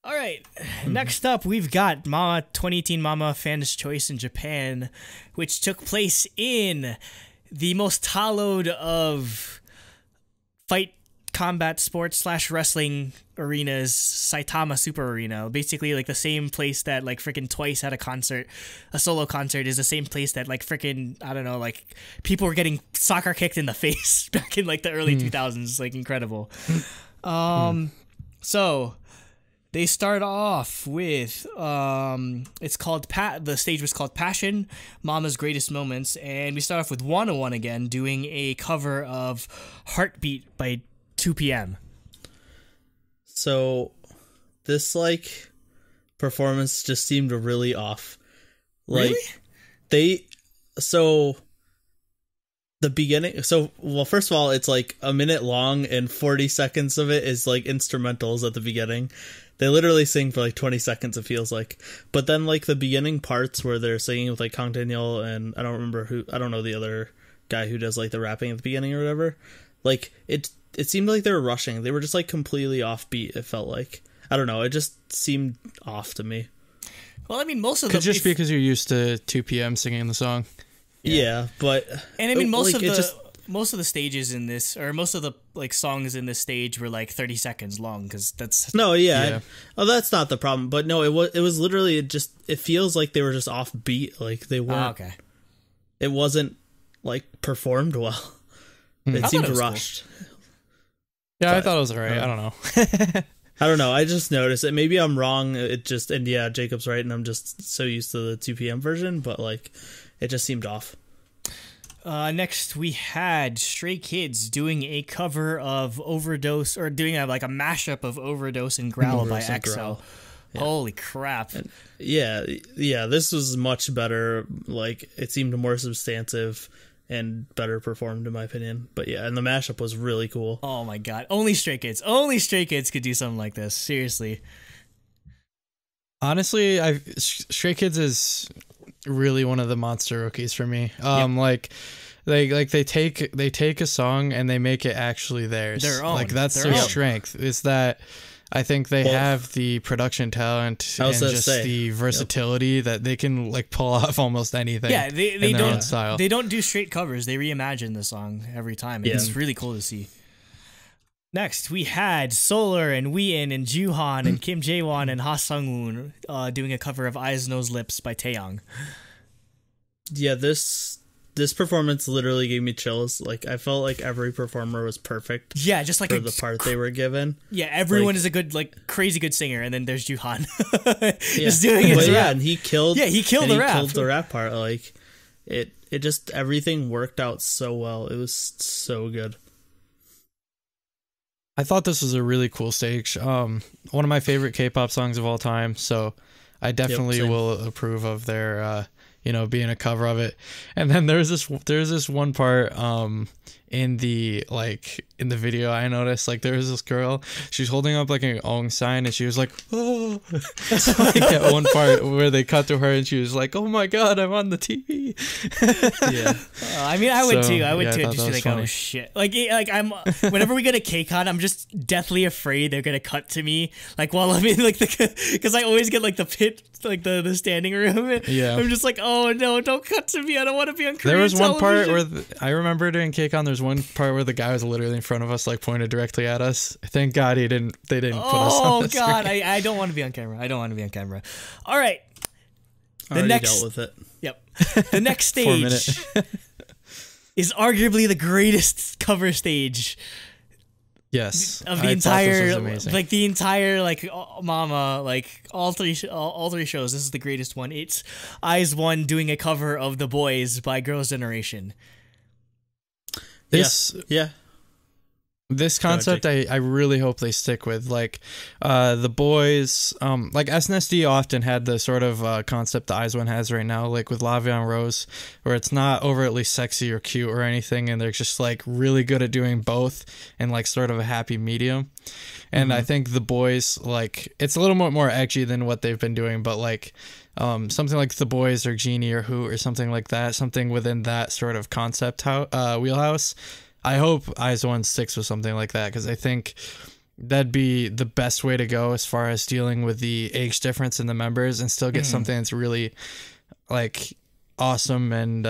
All right, next up we've got Mama 2018 Mama Fans Choice in Japan, which took place in the most hallowed of fight combat sports slash wrestling arenas, Saitama Super Arena. Basically, like the same place that like freaking Twice had a concert, a solo concert, is the same place that like freaking, I don't know, like people were getting soccer kicked in the face back in like the early 2000s. Like incredible. So they start off with it's called the stage was called Passion, Mama's Greatest Moments, and we start off with 101 again doing a cover of Heartbeat by 2 p.m. So this like performance just seemed really off. Like Really? The beginning, well, first of all, it's like a minute long and 40 seconds of it is like instrumentals at the beginning. They literally sing for like 20 seconds, it feels like. But then like the beginning parts where they're singing with like Kang Daniel and I don't know the other guy who does like the rapping at the beginning or whatever. Like it seemed like they were rushing. They were just like completely offbeat, it felt like. I don't know, it just seemed off to me. Well, I mean, most of Could just because you're used to 2 p.m. singing the song. Yeah, but and I mean most like, of the stages in this, or most of the like songs in this stage were like 30 seconds long, because that's oh, that's not the problem. But no, it was literally it feels like they were just offbeat. Like they weren't. Okay. It wasn't like performed well. It seemed rushed. Cool. Yeah, but I thought it was alright. I don't know. I don't know. I just noticed it. Maybe I'm wrong. And yeah, Jacob's right, and I'm just so used to the 2 p.m. version. But like, it just seemed off. Next, we had Stray Kids doing a cover of Overdose, or doing a mashup of Overdose and Growl by EXO. Yeah. Holy crap. And yeah, this was much better. Like, it seemed more substantive and better performed, in my opinion. But yeah, and the mashup was really cool. Oh my god. Only Stray Kids could do something like this. Seriously. Honestly, Stray Kids is really one of the monster rookies for me. Like they take a song and they make it actually theirs. Their own. Like that's their strength. Is that I think they have the production talent and just the versatility that they can like pull off almost anything. Yeah, they in their don't own style. They don't do straight covers. They reimagine the song every time. Yeah. It's really cool to see. Next, we had Solar and Wheein and Juhan and Kim Jae-won and Ha Sung-woon doing a cover of IZONE's Lips by Taeyong. Yeah, this performance literally gave me chills. Like, I felt like every performer was perfect. Yeah, just like for the part they were given. Yeah, everyone is a good, like, crazy good singer, and then there's Juhan just doing his rap. Yeah, and he killed. Yeah, he killed the rap. Killed the rap part. Like, it just everything worked out so well. It was so good. I thought this was a really cool stage. One of my favorite K-pop songs of all time. So I definitely will approve of their, being a cover of it. And then there's this one part, in the video I noticed, like there was this girl, she's holding up like an Ong sign and she was like, oh, like at one part where they cut to her and she was like, oh my god, I'm on the TV. Yeah. I mean, I would too. I would too. Just be like, funny. Oh shit. Like I'm, whenever we go to KCON, I'm just deathly afraid they're gonna cut to me, like while I'm in like because I always get like the pit, like the standing room. Yeah. I'm just like, oh no, don't cut to me. I don't want to be on Korean There was one television. part where I remember during KCON, there's one part where the guy was literally in front of us, like pointed directly at us. Thank God they didn't put us on the screen. God, I don't want to be on camera. I don't want to be on camera. All right. The next dealt with it. Yep. The next stage is arguably the greatest cover stage. Yes. Of the entire Mama, like all three shows. This is the greatest one. It's IZONE doing a cover of The Boys by Girls' Generation. This concept I really hope they stick with. Like the boys, like SNSD often had the sort of concept that IZONE has right now, like with La Vie en Rose, where it's not overtly sexy or cute or anything, and they're just like really good at doing both and like sort of a happy medium. And I think the boys, like, it's a little more edgy than what they've been doing, but like something like The Boys or Genie or Who or something like that, something within that sort of concept wheelhouse. I hope IZONE sticks with something like that, because I think that'd be the best way to go as far as dealing with the age difference in the members and still get something that's really like awesome and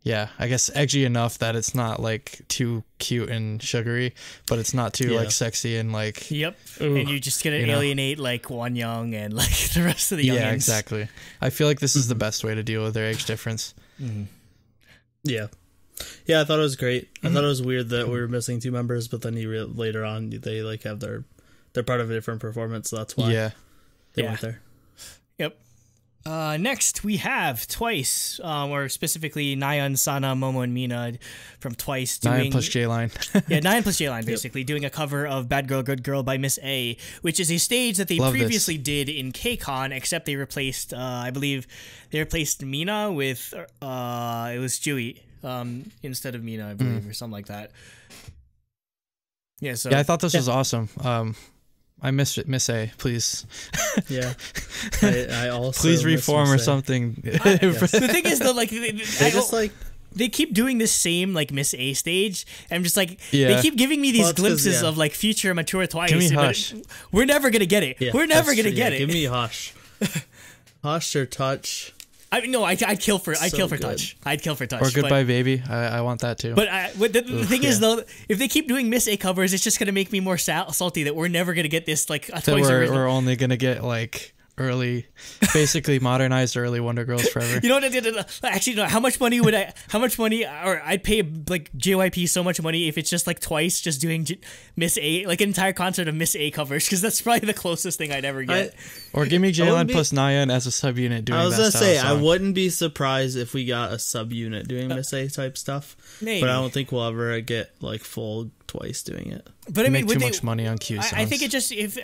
yeah, I guess edgy enough that it's not like too cute and sugary, but it's not too like sexy and like ooh, and you're just gonna alienate like One Young and like the rest of the youngins. Yeah, exactly. I feel like this is the best way to deal with their age difference. Yeah, I thought it was great. I thought it was weird that we were missing 2 members, but then later on they like have they're part of a different performance, so that's why they went there. Yep. Next we have Twice, or specifically Nayeon, Sana, Momo, and Mina from Twice doing 9 plus J-Line. Yeah, 9 plus J-Line basically doing a cover of Bad Girl Good Girl by Miss A, which is a stage that they previously did in KCON, except they replaced I believe they replaced Mina with it was Jui instead of Mina, I believe, or something like that. Yeah, so I thought this was awesome. I miss A, please. Yeah, I also please reform or something. The thing is though, like they keep doing this same like Miss A stage, and I'm just like they keep giving me these glimpses of like future mature Twice. Give me Hush. We're never gonna get it. We're never gonna get it. Give me Hush. Hush or Touch. I'd kill for Touch. I'd kill for Touch. Or Goodbye Baby. I want that too. But the thing is though, if they keep doing Miss A covers, it's just gonna make me more salty that we're never gonna get this like a Twice original. We're only gonna get like early, basically modernized early Wonder Girls forever. You know what? Actually, no. How much money, or I'd pay like JYP so much money if it's just like Twice just doing Miss A, like an entire concert of Miss A covers, because that's probably the closest thing I'd ever get. Or give me J-Line plus Nayeon as a subunit doing that. I was gonna say, I wouldn't be surprised if we got a subunit doing Miss A type stuff. Maybe. But I don't think we'll ever get like full Twice doing it. But I mean, make too much money on Q songs. I think it just if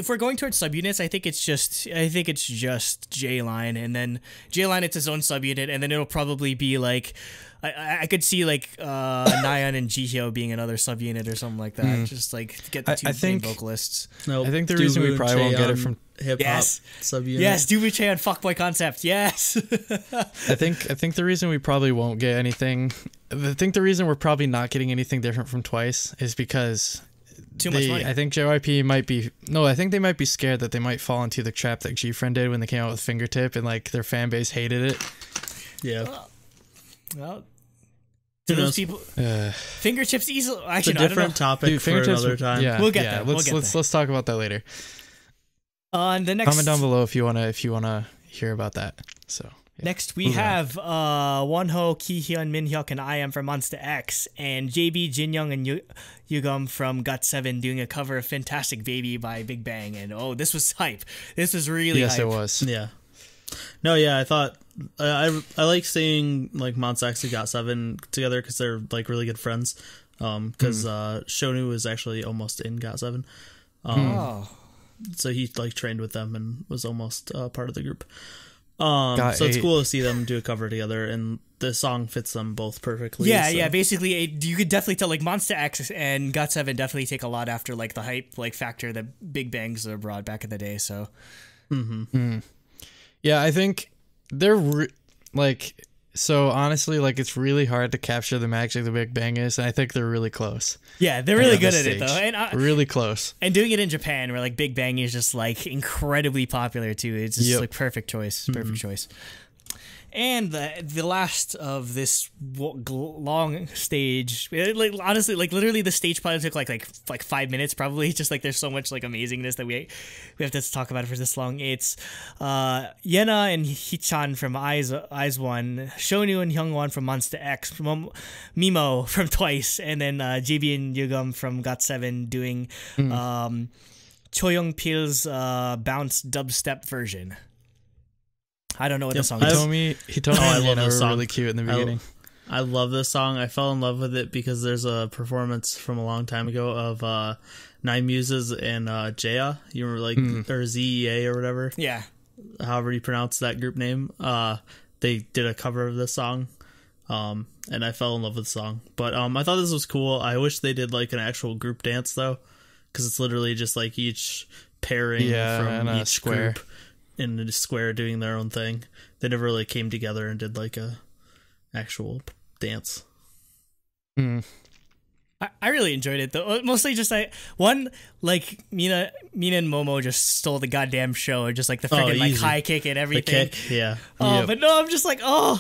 we're going towards subunits, I think it's just J-Line, and then J-Line it's its own subunit, and then it'll probably be like I could see like Nayeon and Jihyo being another subunit or something like that. Just like get the two main vocalists. No, I think the reason we probably won't get it from hip hop subunit. Yes, Dubuche on Fuckboy Concept. Yes. I think the reason we probably won't get anything. I think the reason we're probably not getting anything different from Twice is because too much money. I think JYP might be I think they might be scared that they might fall into the trap that G-Friend did when they came out with Fingertip, and like their fan base hated it. Yeah. Well, to those people, Fingertips easily. Actually, it's a different topic for another time. Yeah, we'll get there. Let's talk about that later. On the next, comment down below if you wanna hear about that. So. Yeah. Next, we have Wonho, Kihyun, Minhyuk, and I am from Monsta X, and JB, Jinyoung, and Yugum from GOT7 doing a cover of Fantastic Baby by Big Bang. And this was hype. This was really hype. Yes, it was. Yeah. No, yeah, I thought I like seeing like Monsta X and GOT7 together because they're like really good friends. Because Shonu was actually almost in GOT7. So he like trained with them and was almost part of the group. So it's cool to see them do a cover together, and the song fits them both perfectly. Yeah. Basically, you could definitely tell like Monsta X and GOT7 definitely take a lot after like the hype like factor that Big Bangs brought back in the day. So, yeah, I think they're so honestly, like it's really hard to capture the magic the Big Bang is, and I think they're really close. Yeah, they're really good at it though, and really close. And doing it in Japan, where like Big Bang is just like incredibly popular too. It's just like perfect choice. And the last of this long stage, like honestly, like literally the stage probably took like 5 minutes probably. Just like there's so much like amazingness that we have to talk about it for this long. It's Yena and Hichan from IZONE, Shonu and Hyungwon from Monsta X, Mimo from Twice, and then JB and Yugum from GOT7 doing Choyoung Pil's bounce dubstep version. I don't know what the song is. He told me I love this song. Really cute in the beginning. I love this song. I fell in love with it because there's a performance from a long time ago of Nine Muses and Jaya. You remember like or ZEA or whatever? Yeah. However you pronounce that group name. They did a cover of this song. And I fell in love with the song. But I thought this was cool. I wish they did like an actual group dance though, because it's literally just like each pairing from each square. Group in the square doing their own thing. They never really came together and did like a actual dance. I really enjoyed it though. Mostly just Mina and Momo just stole the goddamn show, just like the freaking like high kick and everything. The kick, yeah. But no, I'm just like, I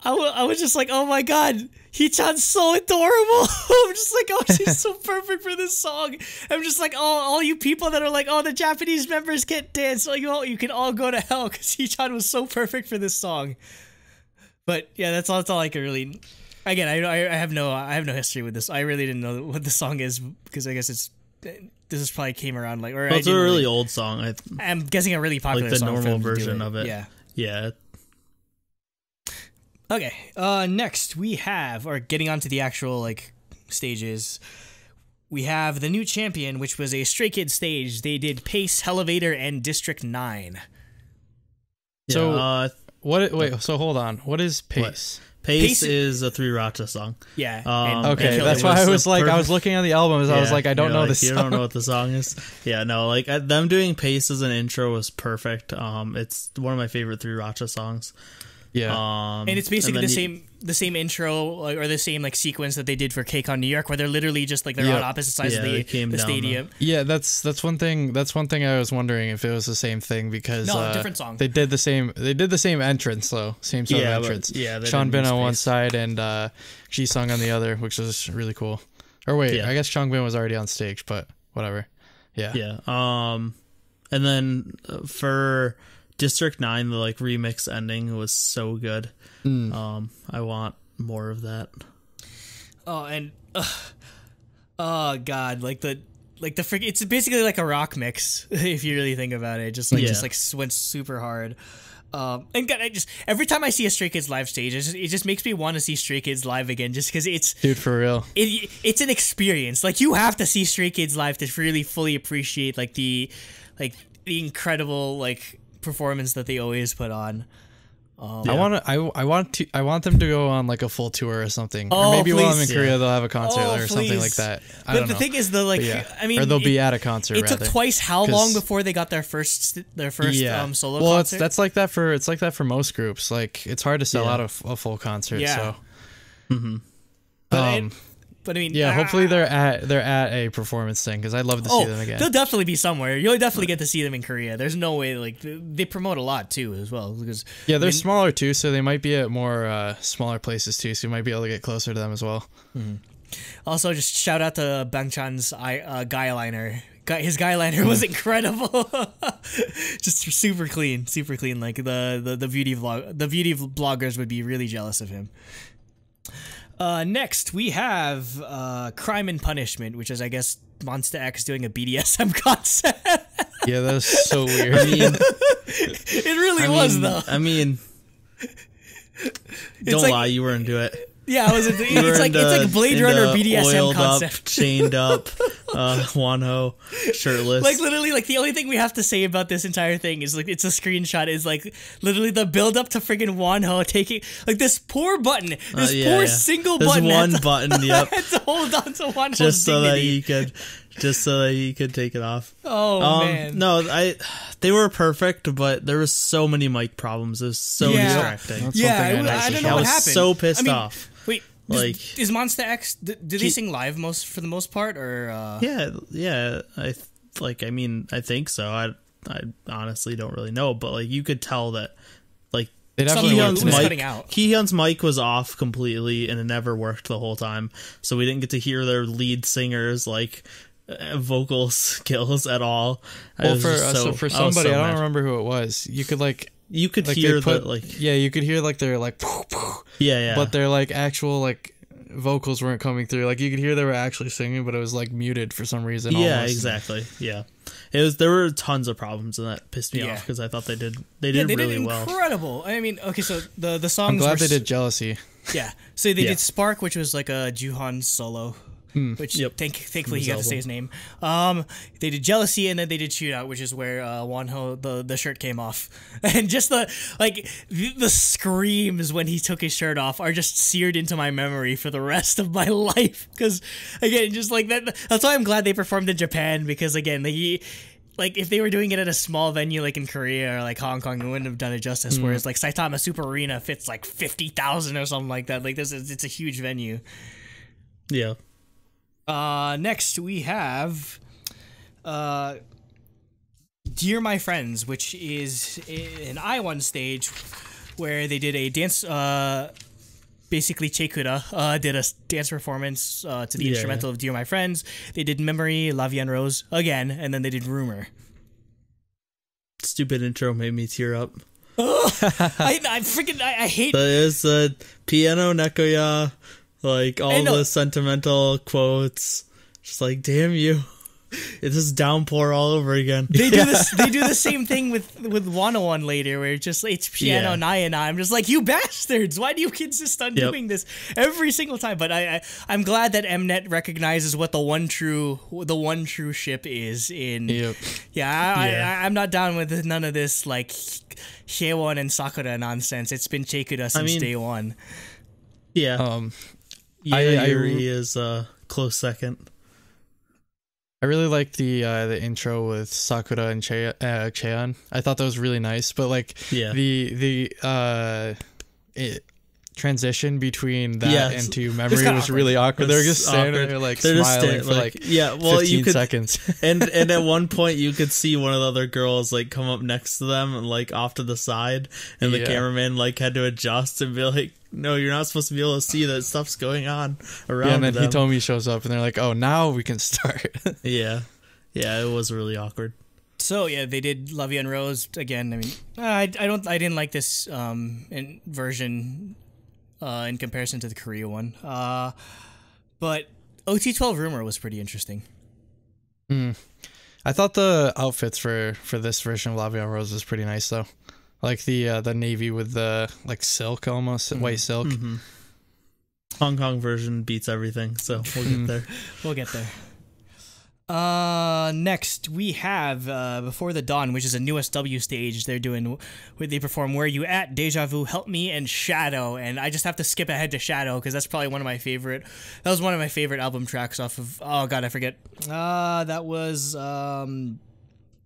was just like, oh my god, Hee-chan's so adorable. I'm just like, oh, she's so perfect for this song. I'm just like, oh, all you people that are like, oh, the Japanese members can't dance, so you can all go to hell because Hee-chan was so perfect for this song. But yeah, that's all I could really. Again, I have no history with this. I really didn't know what the song is because I guess this is probably came around like. Or it's a really old song. I'm guessing a really popular like the song normal version of it. Yeah. Okay. Next we have, or getting onto the actual like stages, we have the new champion, which was a Stray Kids stage. They did Pace, Elevator, and District 9. So what? Wait. So hold on. What is Pace? What? Pace is a 3-Racha song. Yeah. Okay, that's why I was like, I was looking at the albums. I was like, I don't know this song. You don't know what the song is. Yeah, no, like them doing Pace as an intro was perfect. It's one of my favorite 3-Racha songs. Yeah. And it's basically the same intro or the same like sequence that they did for Cake on New York, where they're literally just like they're on opposite sides of the stadium. Yeah, that's one thing. That's one thing I was wondering if it was the same thing because different song. They did the same entrance though, same sort of entrance. Sean Bin on one side and Jisung on the other, which was really cool. Or wait, I guess Sean Bin was already on stage, but whatever. Yeah. Yeah. And then for District 9, the like remix ending was so good. I want more of that. Oh, and oh god, like the freak, it's basically like a rock mix if you really think about it. Just went super hard. And God, every time I see a Stray Kids live stage, it just makes me want to see Stray Kids live again, just because it's for real. It's an experience. Like you have to see Stray Kids live to really fully appreciate like the incredible like performance that they always put on. I want them to go on like a full tour or something. Or maybe while I'm in Korea they'll have a concert or something like that. I don't know. The thing is though, like I mean, or they'll be at a concert. It took twice how long before they got their first solo concert? Well, that's like that for most groups. Like it's hard to sell out a full concert. Yeah. So. But I mean, hopefully they're at a performance thing because I'd love to see them again. They'll definitely be somewhere. You'll definitely get to see them in Korea. There's no way like they promote a lot too as well because they're smaller too, so they might be at more smaller places too. So you might be able to get closer to them as well. Also, just shout out to Bangchan's guy liner. His guy liner was incredible. Just super clean. Like the beauty bloggers would be really jealous of him. Next, we have Crime and Punishment, which is, I guess, Monsta X doing a BDSM concert. Yeah, that's so weird. I mean, it really was, though. I mean, don't lie, you were into it. Yeah, I was. It's like Blade Runner BDSM oiled concept. Up, chained up, Wonho, shirtless. Like literally, like the only thing we have to say about this entire thing is like it's a screenshot. Is like literally the build up to friggin' Wonho taking like this poor button, single button. This one button. Yep. Had to hold on to Wonho's just so dignity. that he could take it off. Oh man. No, they were perfect, but there was so many mic problems. It was so distracting. I don't know what happened. I was so pissed off. Wait, like is Monsta X? Did they sing live for the most part, or? Yeah. I think so. I honestly don't really know, but like you could tell that like Kihyun's mic was off completely, and it never worked the whole time. So we didn't get to hear their lead singer's like vocal skills at all. Well, for somebody, I don't remember who it was. You could hear you could hear like their like but their like actual like vocals weren't coming through. Like you could hear they were actually singing, but it was like muted for some reason. Yeah, exactly. Yeah, there were tons of problems, and that pissed me off because I thought they did really well. Incredible. I mean, okay, so the songs. I'm glad they did Jealousy. Yeah, so they did Spark, which was like a Juhan solo. Which thankfully he got to say his name. They did Jealousy, and then they did Shootout, which is where Wonho the shirt came off, and just the screams when he took his shirt off are just seared into my memory for the rest of my life. Because again, just like that. That's why I'm glad they performed in Japan, because again, like if they were doing it at a small venue like in Korea or like Hong Kong, it wouldn't have done it justice. Whereas like Saitama Super Arena fits like 50,000 or something like that. Like it's a huge venue. Yeah. Next we have Dear My Friends, which is an IZONE stage where they did a dance, basically Cheikura did a dance performance to the instrumental of Dear My Friends. They did Memory, La Vie en Rose again, and then they did Rumor. Stupid intro made me tear up. I hate there's the piano Nekoya, like all the sentimental quotes. Just like, damn you. It's just downpour all over again. They do this. They do the same thing with 101 later, where it's piano Naya. I'm just like, you bastards! Why do you insist on doing this every single time? But I'm glad that Mnet recognizes what the one true ship is in. I'm not down with none of this like Hyewon and Sakura nonsense. It's been Cheikura since day one. Yeah. Yuri is close second. I really liked the intro with Sakura and Cheon. I thought that was really nice, but like the transition between that and to Memory was really awkward. They're just standing there like smiling for like 15 seconds. and at one point you could see one of the other girls like come up next to them and like off to the side, and the cameraman like had to adjust and be like, no, you're not supposed to be able to see that stuff's going on around them. And then Hitomi shows up and they're like, oh, now we can start. Yeah, it was really awkward. So they did La Vie en Rose again. I mean, I didn't like this version in comparison to the Korea one. But OT12 Rumor was pretty interesting. I thought the outfits for this version of La Vie en Rose was pretty nice though. Like the navy with the like silk almost, white silk. Mm-hmm. Hong Kong version beats everything, so we'll get there. We'll get there. Next we have Before the Dawn, which is a new SW stage. They perform Where You At, Deja Vu, Help Me, and Shadow. And I just have to skip ahead to Shadow because that's probably one of my favorite. That was one of my favorite album tracks off of. Oh God, I forget. That was.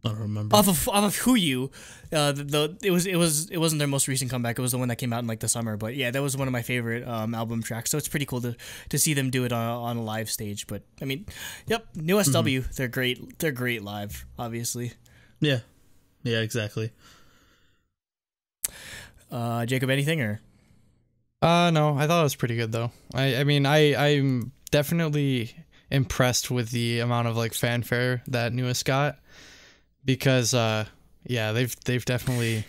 I don't remember. Off of Who You, it wasn't their most recent comeback. It was the one that came out in like the summer. But yeah, that was one of my favorite album tracks. So it's pretty cool to see them do it on a live stage. But I mean, new SW, they're great. They're great live, obviously. Yeah, exactly. Jacob, anything or? No, I thought it was pretty good though. I'm definitely impressed with the amount of like fanfare that newest got. Because they're definitely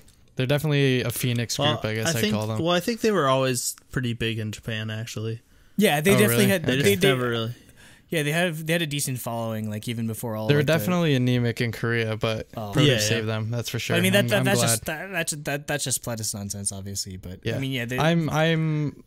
a Phoenix group, I guess I'd call them. Well, I think they were always pretty big in Japan, actually. Yeah, they definitely had. They never really. Yeah, they had a decent following, like even before all. They were definitely anemic in Korea, but Produce saved them. That's for sure. I mean, that's just Pledis nonsense, obviously. But I mean, I'm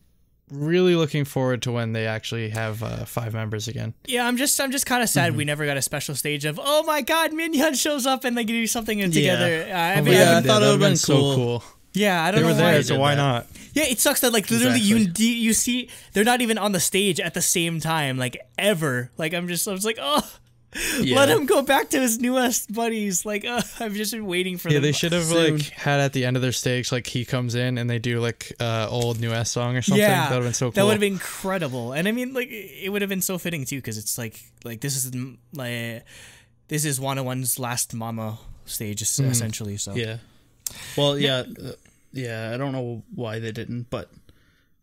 really looking forward to when they actually have 5 members again. Yeah, I'm just kind of sad we never got a special stage of, oh my God, Minhyun shows up and they do something together. I thought it would have been so cool. Yeah, I don't know. They were there, so why not? Yeah, it sucks that like literally you see they're not even on the stage at the same time, like ever. Like I was like, oh. Yeah. Let him go back to his newest buddies. Like, I've just been waiting for them. Yeah, they should have like had at the end of their stage, like he comes in and they do like old new S song or something. Yeah, that would have been so cool. That would have been incredible. And I mean, like, it would have been so fitting too, because it's like this is 101's last Mama stage essentially. So well, I don't know why they didn't, but.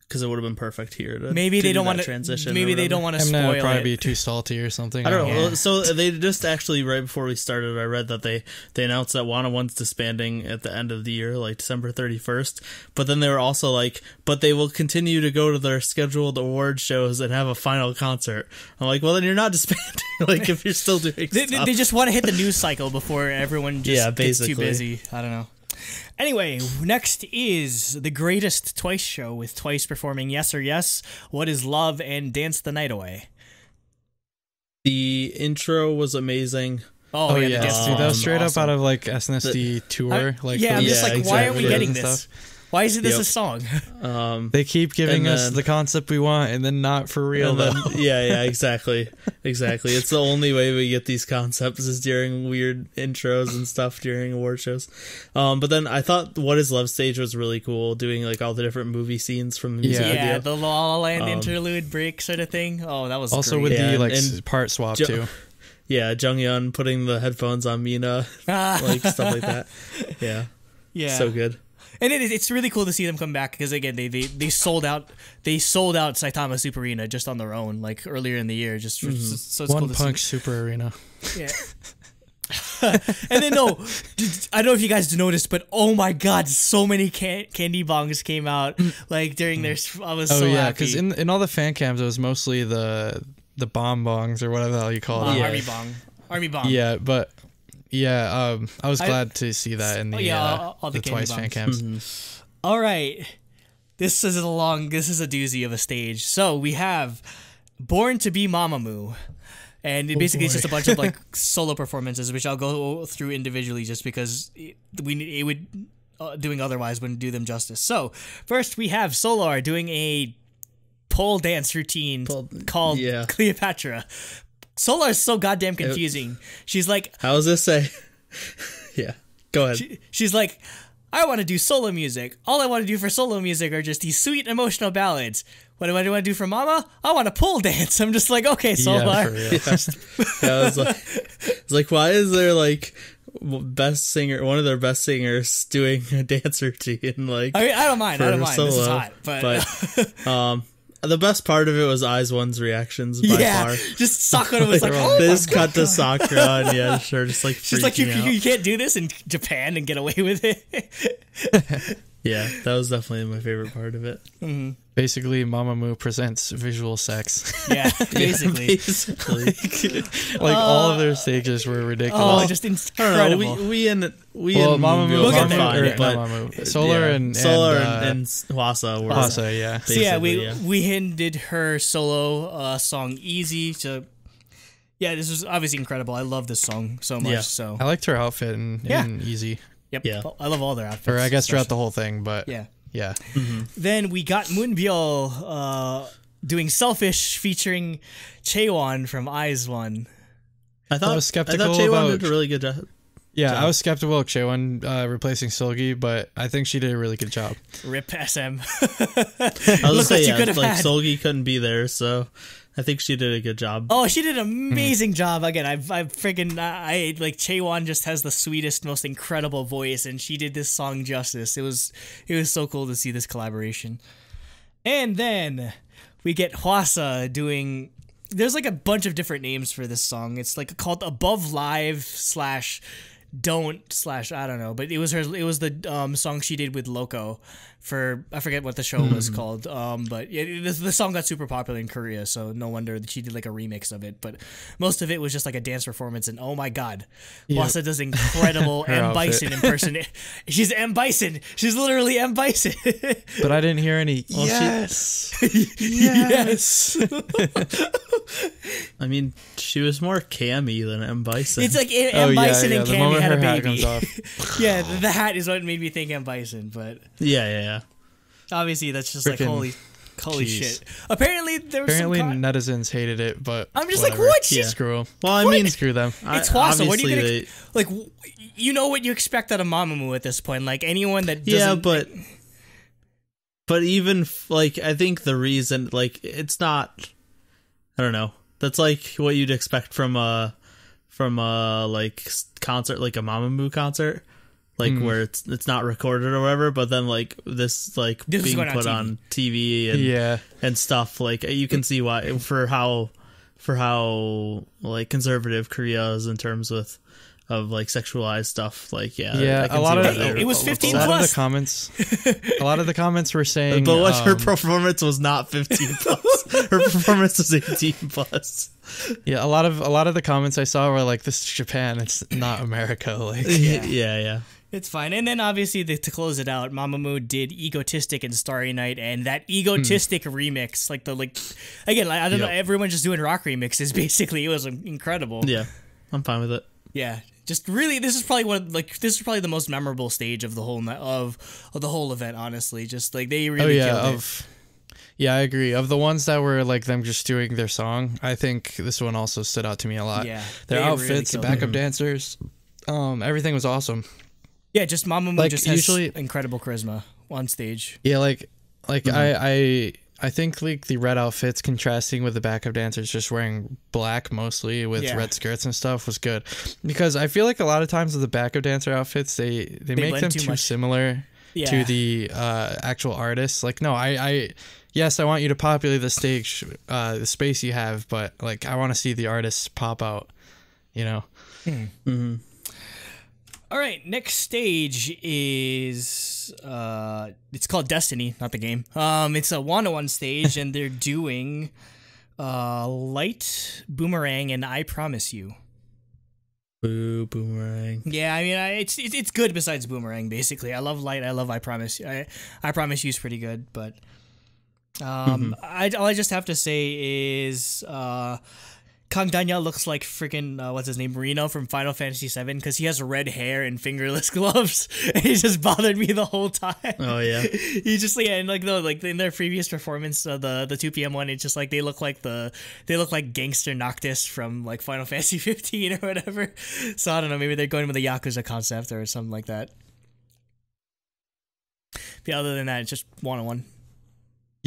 Because it would have been perfect here. Maybe they don't want to transition. Maybe they don't want to spoil it. Probably be too salty or something. I don't know. So they just actually right before we started, I read that they announced that One and One's disbanding at the end of the year, like December 31st. But then they were also like, but they will continue to go to their scheduled award shows and have a final concert. I'm like, well, then you're not disbanding. Like if you're still doing stuff. They just want to hit the news cycle before everyone just gets too busy. I don't know. Anyway, next is the greatest Twice show with Twice performing Yes or Yes, What is Love, and Dance the Night Away. The intro was amazing. Oh yeah, dude, that was straight up out of like SNSD tour. I'm just like, why aren't we getting this? Why isn't this Yep. a song? They keep giving us the concept we want, and then not for real. Then, yeah, exactly. It's the only way we get these concepts is during weird intros and stuff during award shows. But then I thought What Is Love stage was really cool, doing like all the different movie scenes from the music video. Yeah, the La La Land interlude break sort of thing. Oh, that was also great. with the part swap too. Yeah, Junghyun putting the headphones on Mina, like stuff like that. Yeah, so good. And it's really cool to see them come back because again they sold out Saitama Super Arena just on their own like earlier in the year so it's One cool to Punch see. Super Arena. Yeah. And then I don't know if you guys noticed, but oh my god, so many candy bongs came out like during their. I was so happy because in all the fan cams it was mostly the bomb bongs or whatever the hell you call it. Army bong. Yeah, but. Yeah, I was glad to see that in the all the Twice fan cams. All right, this is a doozy of a stage. So we have Born to Be Mamamoo, and basically it's just a bunch of like solo performances, which I'll go through individually just because it would doing otherwise wouldn't do them justice. So first we have Solar doing a pole dance routine called Cleopatra. Solar is so goddamn confusing. She's like, how does this say? Yeah, go ahead. She's like, I want to do solo music. All I want to do for solo music are just these sweet emotional ballads. What do I want to do for Mama? I want to pole dance. I'm just like, okay, Solar. I was like, why is there like one of their best singers doing a dance routine? Like, I mean, I don't mind. Solo, this is hot, but the best part of it was IZONE's reactions by far. Just Sakura was like, oh they just cut to Sakura and just like she's like, you can't do this in Japan and get away with it. Yeah, that was definitely my favorite part of it. Mm-hmm. Basically, Mamamoo presents visual sex. Yeah, basically. Like all of their stages were ridiculous. Oh, just incredible. We and Mamamoo, Solar and Hwasa were Hwasa, yeah. So yeah, we hinted her solo song Easy to. Yeah, this was obviously incredible. I love this song so much. So I liked her outfit in Easy. Yep. Yeah. I love all their outfits. Or I guess throughout the whole thing, but yeah. Mm-hmm. Then we got Moonbyul doing Selfish featuring Chaewon from IZONE. I was skeptical Chaewon did a really good job. Yeah, I was skeptical of Chaewon replacing Seulgi, but I think she did a really good job. Rip SM. I was gonna say, Seulgi couldn't be there, so I think she did a good job. Oh, she did an amazing job. Again, I like Chaewon just has the sweetest, most incredible voice, and she did this song justice. It was so cool to see this collaboration. And then we get Hwasa doing. There's like a bunch of different names for this song. It's like called Above Live / I don't know, but it was the song she did with Loco for, I forget what the show was called, but the song got super popular in Korea, so no wonder that she did like a remix of it, but most of it was just like a dance performance, and oh my god, Hwasa does incredible M. Bison impersonation. She's M. Bison. She's literally M. Bison. But I didn't hear any yes. I mean, she was more Cammy than M. Bison. It's like M. Bison and Cammy had a baby. Yeah, the hat is what made me think M. Bison, but yeah. Obviously, that's just like holy shit. Apparently, netizens hated it, but I'm just whatever. like, what? Screw them. Well, I mean, screw them. It's Hwasa. What are you gonna like? You know what you expect out of Mamamoo at this point? Like anyone that doesn't. Yeah, but even like I think the reason like it's not. I don't know. That's like what you'd expect from a like concert, like a Mamamoo concert, like where it's not recorded or whatever. But then like this being put on TV and stuff, like you can see why for how like conservative Korea is in terms of like sexualized stuff. Like a lot of it was 15 a lot plus. A lot of the comments were saying, but her performance was not 15 plus. Her performance was 18 plus. Yeah, a lot of the comments I saw were like, "This is Japan. It's not America." Like, yeah. It's fine. And then obviously to close it out, Mamamoo did Egotistic and Starry Night, and that Egotistic remix, I don't know, everyone just doing rock remixes. Basically, it was incredible. Yeah, I'm fine with it. Yeah, Just really, this is probably the most memorable stage of the whole of the whole event. Honestly, just like they really killed it. Yeah, I agree. Of the ones that were like them just doing their song, I think this one also stood out to me a lot. Yeah, their outfits, the backup dancers, everything was awesome. Yeah, just Mamamoo like, just has incredible charisma on stage. Yeah, like I think like the red outfits contrasting with the backup dancers just wearing black mostly with red skirts and stuff was good, because I feel like a lot of times with the backup dancer outfits they make them too similar to the actual artists. Like, no, yes, I want you to populate the stage, the space you have, but like I want to see the artists pop out, you know. Mm-hmm. All right, next stage is it's called Destiny, not the game. It's a one-on-one stage, and they're doing Light, Boomerang, and I Promise You. Boo, Boomerang. Yeah, I mean, it's good besides Boomerang. Basically, I love Light. I love I Promise You. I Promise You is pretty good, but all I just have to say is Kang Danya looks like freaking what's his name, Reno from Final Fantasy VII, because he has red hair and fingerless gloves, and he just bothered me the whole time. Oh yeah, he just and like no, like in their previous performance, the 2 p.m. one, it's just like they look like Gangster Noctis from like Final Fantasy 15 or whatever. So I don't know, maybe they're going with a Yakuza concept or something like that. But other than that, it's just one-on-one.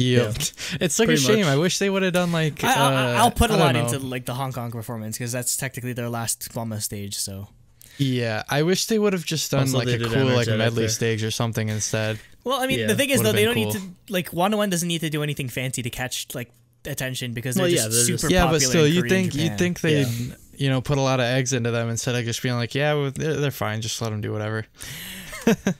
Yeah, it's like a shame. I wish they would have done like. I'll put a lot into like the Hong Kong performance, because that's technically their last Mama stage. So. Yeah, I wish they would have just done like a cool like medley stage or something instead. Well, I mean, the thing is though, they don't need to like one-on-one doesn't need to do anything fancy to catch like attention, because they're just super popular. Yeah, but still, you think they put a lot of eggs into them instead of just being like, yeah, they're fine, just let them do whatever.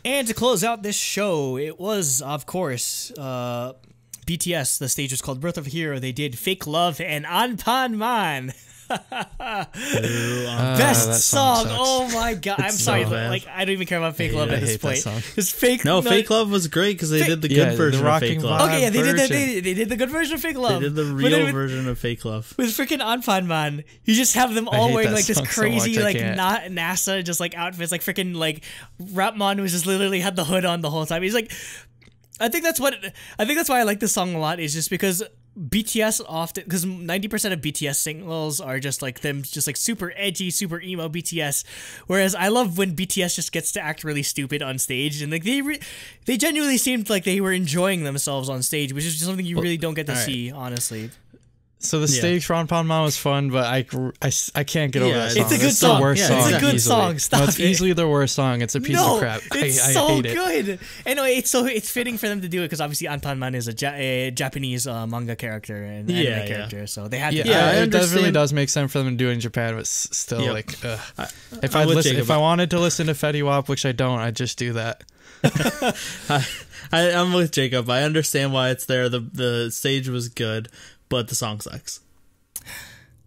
And to close out this show, it was of course BTS. The stage was called Birth of a Hero. They did Fake Love and Anpan Man. Best song. Oh my god. I'm sorry. Like, I don't even care about Fake Love at this point. Fake Love was great because they did the good version of Fake Love. Okay, yeah, they did the good version of Fake Love. They did the real version of Fake Love. With freaking Anpan Man, you just have them all wearing like this crazy like not NASA just like outfits, like freaking like Rapmon was just literally had the hood on the whole time. He's like, I think that's why I like this song a lot, is just because BTS often, because 90% of BTS singles are just like them, just like super edgy, super emo BTS. Whereas I love when BTS just gets to act really stupid on stage, and like they genuinely seemed like they were enjoying themselves on stage, which is just something you really don't get to see, honestly. So the stage for Anpan Man was fun, but I can't get over that song. It's a good song. The worst song. It's a good song. Stop it's easily the worst song. It's a piece of crap. It's I so hate it. good. Anyway, it's fitting for them to do it because obviously Anpan Man is a Japanese manga character and anime character, so they had to. It really does make sense for them to do it in Japan, but still, like, if I wanted to listen to Fetty Wap, which I don't, I'd just do that. I'm with Jacob. I understand why it's there. The stage was good, but the song sucks,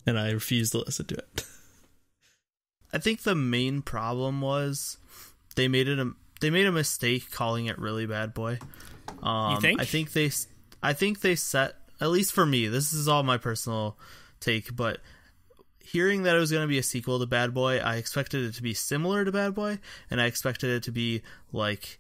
and I refuse to listen to it. I think the main problem was they made a mistake calling it Really Bad Boy. You think? I think they set, at least for me, this is all my personal take, but hearing that it was going to be a sequel to Bad Boy, I expected it to be similar to Bad Boy, and I expected it to be like